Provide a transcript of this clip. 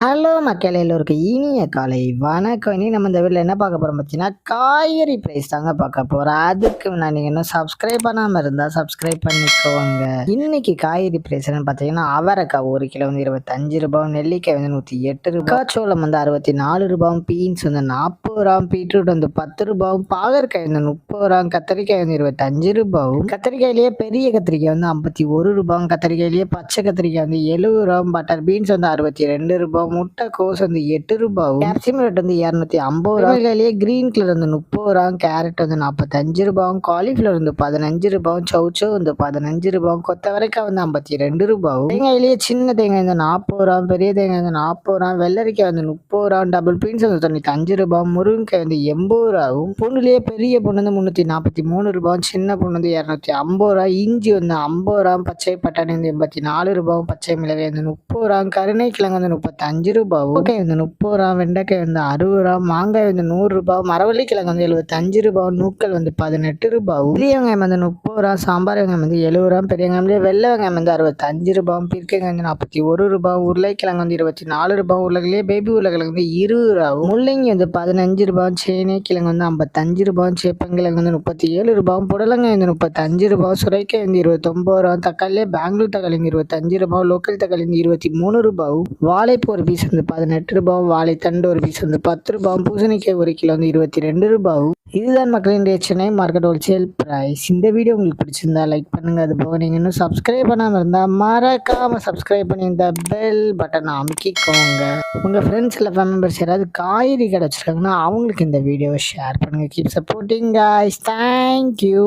Hello மக்களே! எல்லோருக்கும் இனிய காலை வணக்கம். இனி நம்ம இந்த வீடியோல என்ன பார்க்க போறோம் பார்த்தீங்கன்னா, காய்கறி பிரைஸ் தாங்க பார்க்க போறோம். அதுக்கு முன்னாடி நீங்க இன்னும் சப்ஸ்கிரைப் பண்ணாம இருந்தா சப்ஸ்கிரைப் பண்ணிக்கோங்க. இன்னைக்கு காய்கறி பிரைஸ் என்னன்னு பார்த்தீங்கன்னா, அவரைக்காய் 1 கிலோ வந்து ரூ. 25, நெல்லிக்காய் வந்து ரூ. 108, மக்காச்சோளம் வந்து ரூ. 64, பீன்ஸ் வந்து ரூ. 40, பீட்ரூட் வந்து ரூ. 10, பாகற்காய் வந்து ரூ. 30, கத்திரிக்காய் வந்து ரூ. 25, கத்திரிக்காயிலேயே பெரிய கத்திரிக்காய் வந்து ரூ. 51, கத்திரிக்காயிலேயே பச்சை கத்திரிக்காய் வந்து ரூ. 70, பட்டர் பீன்ஸ் வந்து ரூ. 62, முட்டைக்கோஸ் வந்து ரூ. 8, கேப்சிகம் ரேட் வந்து ரூ. 250, மிளகாயிலேயே கிரீன் கலர் வந்து ரூ. 30, கேரட் வந்து ரூ. 45, காலிஃபிளவர் வந்து ரூ. 15, சௌச்சௌ வந்து ரூ. 15, கொத்தவரைக்காய் வந்து ரூ. 52, தேங்காயிலேயே சின்ன தேங்காய் வந்து ரூ. 40, பெரிய தேங்காய் வந்து ரூ. 40, வெள்ளரிக்காய் வந்து ரூ. 30, டபுள் பீன்ஸ் வந்து ரூ. 95, முருங்கைக்காய் வந்து ரூ. 80, பூண்டுலேயே பெரிய பூண்டு வந்து ரூ. 343, சின்ன பூண்டு வந்து ரூ. 250, இஞ்சி வந்து ரூ. 50, பச்சை பட்டாணி வந்து ரூ. 84, பச்சை மிளகாய் வந்து ரூ. 30, கருணைக்கிழங்கு வந்து ரூ. 35, கோக்காய் வந்து ரூ. 30, வெண்டைக்காய் வந்து ரூ. 60, மாங்காய் வந்து ரூ. 100, மரவள்ளிக்கிழங்கு வந்து ரூ. 75, நூக்கல் வந்து ரூ. 18, பெரிய வெங்காயம் வந்து ரூ. 30, சாம்பார் வெங்காயம் வந்து ரூ. 70, பெரிய வெங்காயம்லேயே வெள்ளை வெங்காயம் வந்து ரூ. 65, பீர்க்கங்காய் வந்து ரூ. 41, உருளைக்கிழங்கு வந்து ரூ. 24, உருளைக்கிழங்கு பேபி உருளைக்கிழங்கு வந்து ரூ. 20, முள்ளங்கி வந்து ரூ. 15, சேனைக்கிழங்கு வந்து ரூ. 55, சேப்பங்கிழங்கு வந்து ரூ. 37, புடலங்காய் வந்து ரூ. 35, சுரைக்காய் வந்து ரூ. 29, தக்காளியே பெங்களூர் தக்காளி வந்து ரூ. 25, லோக்கல் தக்காளி வந்து ரூ. 23, வாழைப்பூ ஒரு பீஸ் வந்து ரூ. 18, வாழைத்தண்டு ஒரு பீஸ் வந்து ரூ. 10, பூசணிக்காய் 1 கிலோ வந்து ரூ. 22. இதுதான் மக்களின் சென்னை மார்க்கெட் ஹோல்சேல் பிரைஸ். இந்த வீடியோ உங்களுக்கு பிடிச்சிருந்தா லைக் பண்ணுங்க. அது போக நீங்க இன்னும் சப்ஸ்கிரைப் பண்ணாம இருந்தா மறக்காம சப்ஸ்கிரைப் பண்ணி இந்த பெல் பட்டனை அமுக்கிக்கோங்க. உங்க ஃப்ரெண்ட்ஸ் இல்லை ஃபேமிலி மெம்பர்ஸ் யாராவது காய்கறி கடை வச்சிருக்காங்கன்னா அவங்களுக்கு இந்த வீடியோவை ஷேர் பண்ணுங்க. Keep supporting guys. தேங்க்யூ.